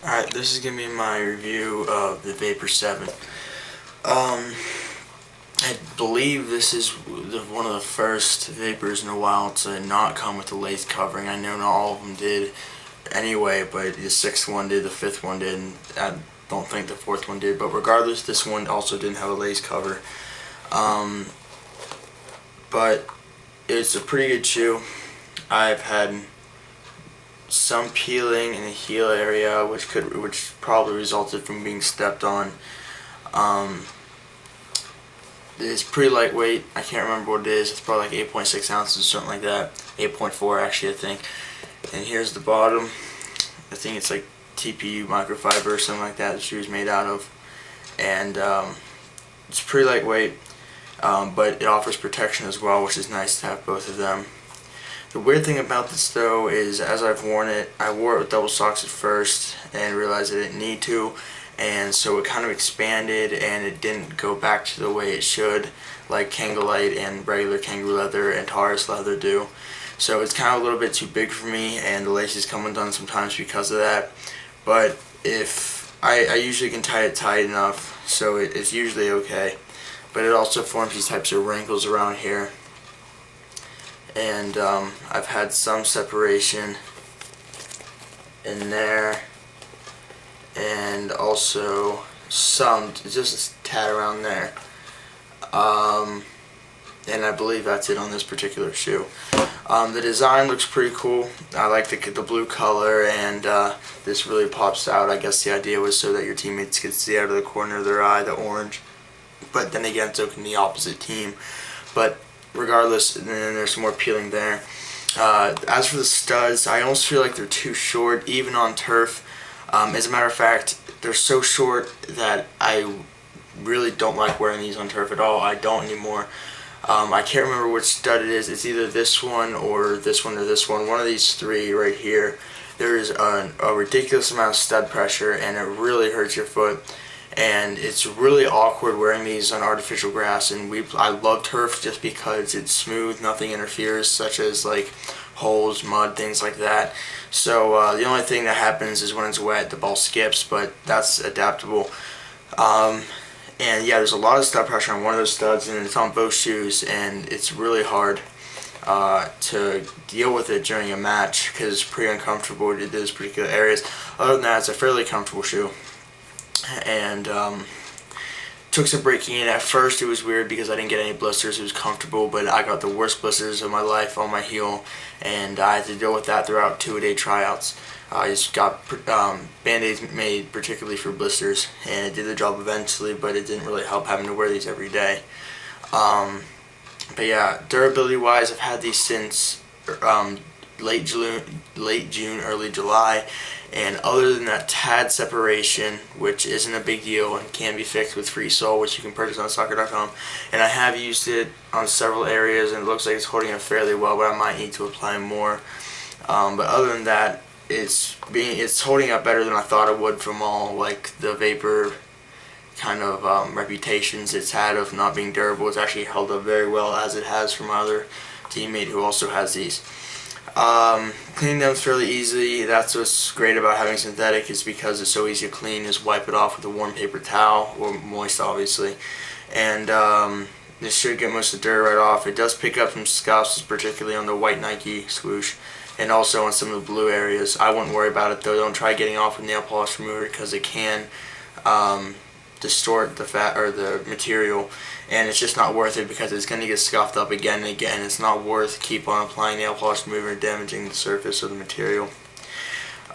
Alright, this is going to be my review of the VII. I believe this is one of the first Vapors in a while to not come with the lace covering. I know not all of them did anyway, but the sixth one did, the fifth one did, and I don't think the fourth one did. But regardless, this one also didn't have a lace cover. But it's a pretty good chew. I've had some peeling in the heel area, which probably resulted from being stepped on. It's pretty lightweight. I can't remember what it is. It's probably like 8.6 ounces or something like that. 8.4 actually, I think. And here's the bottom. I think it's like TPU microfiber or something like that the shoe is made out of. And it's pretty lightweight, but it offers protection as well, which is nice to have both of them. The weird thing about this though is, as I've worn it, I wore it with double socks at first and realized I didn't need to, and so it kind of expanded and it didn't go back to the way it should, like Kangalite and regular kangaroo leather and Taurus leather do. So it's kind of a little bit too big for me, and the laces come undone sometimes because of that. But if I usually can tie it tight enough, so it's usually okay. But it also forms these types of wrinkles around here. And I've had some separation in there, and also some, just a tad around there. And I believe that's it on this particular shoe. The design looks pretty cool. I like the blue color, and this really pops out. I guess the idea was so that your teammates could see out of the corner of their eye the orange, but then again, so can the opposite team. But regardless, and then there's some more peeling there. As for the studs, I almost feel like they're too short, even on turf. As a matter of fact, they're so short that I really don't like wearing these on turf at all. I don't anymore. I can't remember which stud it is. It's either this one or this one or this one. One of these three right here. There is a ridiculous amount of stud pressure, and it really hurts your foot. And it's really awkward wearing these on artificial grass, and I love turf just because it's smooth, nothing interferes, such as like holes, mud, things like that. So the only thing that happens is when it's wet, the ball skips, but that's adaptable. And yeah, there's a lot of stud pressure on one of those studs, and it's on both shoes, and it's really hard to deal with it during a match because it's pretty uncomfortable in those particular areas. Other than that, it's a fairly comfortable shoe. And took some breaking in. At first it was weird because I didn't get any blisters. It was comfortable, but I got the worst blisters of my life on my heel, and I had to deal with that throughout 2-a-day tryouts. I just got band-aids made particularly for blisters, and it did the job eventually, but it didn't really help having to wear these every day. But yeah, durability wise, I've had these since late June, early July, and other than that tad separation, which isn't a big deal and can be fixed with free sole, which you can purchase on soccer.com, and I have used it on several areas, and it looks like it's holding up fairly well, but I might need to apply more. But other than that, it's holding up better than I thought it would from all like the Vapor kind of reputations it's had of not being durable. It's actually held up very well, as it has for my other teammate who also has these. Cleaning them fairly easily. That's what's great about having synthetic, is because it's so easy to clean. Just wipe it off with a warm paper towel, or moist obviously, and this should get most of the dirt right off. It does pick up some scuffs, particularly on the white Nike swoosh, and also on some of the blue areas. I wouldn't worry about it though. Don't try getting off with nail polish remover because it can distort the fat or the material, and it's just not worth it because it's going to get scuffed up again and again. It's not worth keep on applying nail polish remover and damaging the surface of the material.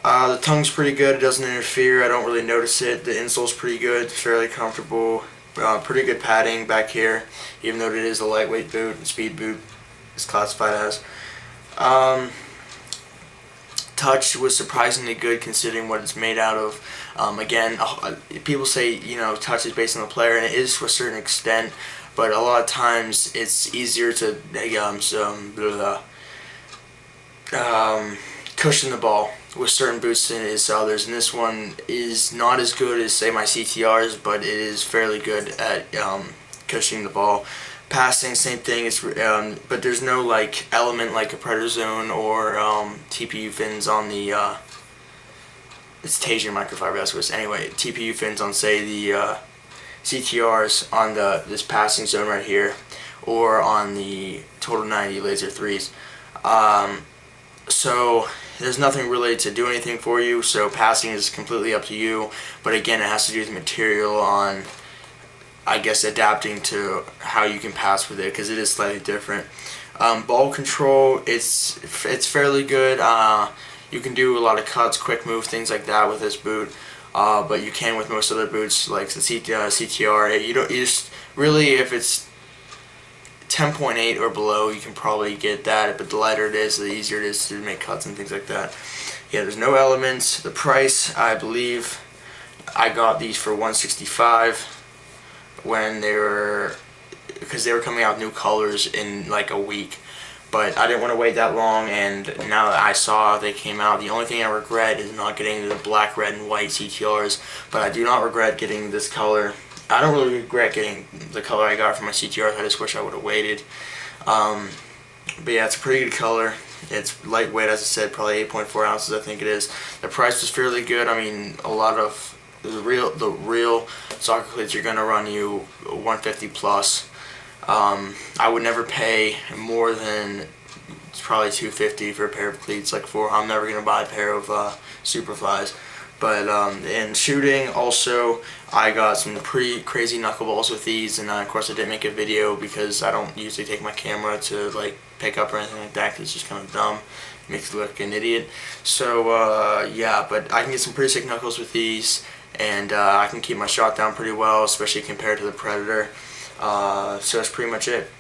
The tongue's pretty good. It doesn't interfere. I don't really notice it. The insole's pretty good, fairly comfortable. Pretty good padding back here, even though it is a lightweight boot, speed boot is classified as. Touch was surprisingly good considering what it's made out of. Again, people say, touch is based on the player, and it is to a certain extent, but a lot of times it's easier to cushion the ball with certain boots than it is to others, and this one is not as good as, say, my CTRs, but it is fairly good at cushioning the ball. Passing, same thing. It's but there's no like element like a Predator Zone or TPU fins on the it's Tasian microfiber, that's what it's. Anyway, TPU fins on, say, the CTRs on this passing zone right here, or on the Total 90 Laser 3s. So there's nothing really to do anything for you, so passing is completely up to you, but again, it has to do with the material on, I guess, adapting to how you can pass with it, because it is slightly different. Ball control, it's fairly good. You can do a lot of cuts, quick move, things like that with this boot, but you can with most other boots like the CTR. You just really, if it's 10.8 or below, you can probably get that, but the lighter it is, the easier it is to make cuts and things like that. Yeah, there's no elements. The price, I believe I got these for $165 when because they were coming out new colors in like a week, but I didn't want to wait that long, and now that I saw they came out, the only thing I regret is not getting the black, red, and white CTRs, but I do not regret getting this color. I don't really regret getting the color I got from my CTRs. I just wish I would have waited. But yeah, it's a pretty good color. It's lightweight, as I said, probably 8.4 ounces, I think it is. The price was fairly good. I mean, a lot of the real soccer cleats are gonna run you 150 plus. I would never pay more than probably $250 for a pair of cleats. I'm never gonna buy a pair of Superflies. But in shooting, also, I got some pretty crazy knuckleballs with these, and of course I didn't make a video because I don't usually take my camera to like pick up or anything like that, because it's just kind of dumb. It makes you look like an idiot. So yeah, but I can get some pretty sick knuckles with these, and I can keep my shot down pretty well, especially compared to the Predator. So that's pretty much it.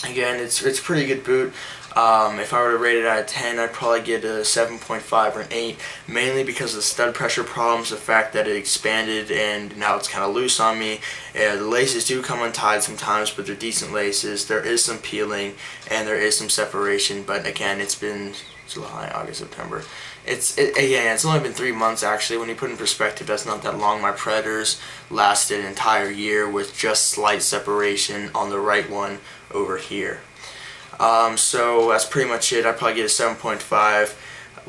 Again, it's a pretty good boot. If I were to rate it out of 10, I'd probably get a 7.5 or an 8, mainly because of the stud pressure problems, the fact that it expanded and now it's kind of loose on me. The laces do come untied sometimes, but they're decent laces. There is some peeling and there is some separation, but again, it's been July, August, September. Again, it's only been 3 months actually. When you put in perspective, that's not that long. My Predators lasted an entire year with just slight separation on the right one over here. So that's pretty much it. I'd probably get a 7.5.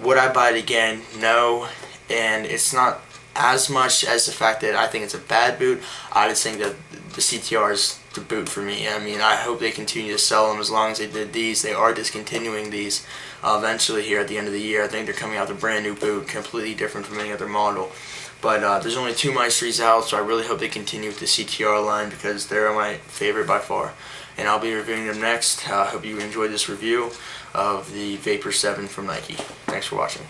Would I buy it again? No. And it's not as much as the fact that I think it's a bad boot. I just think that the CTR is the boot for me. I mean, I hope they continue to sell them as long as they did these. They are discontinuing these eventually here at the end of the year. I think they're coming out with a brand new boot, completely different from any other model. But there's only 2 Maestries out, so I really hope they continue with the CTR line because they're my favorite by far. And I'll be reviewing them next. I hope you enjoyed this review of the VII from Nike. Thanks for watching.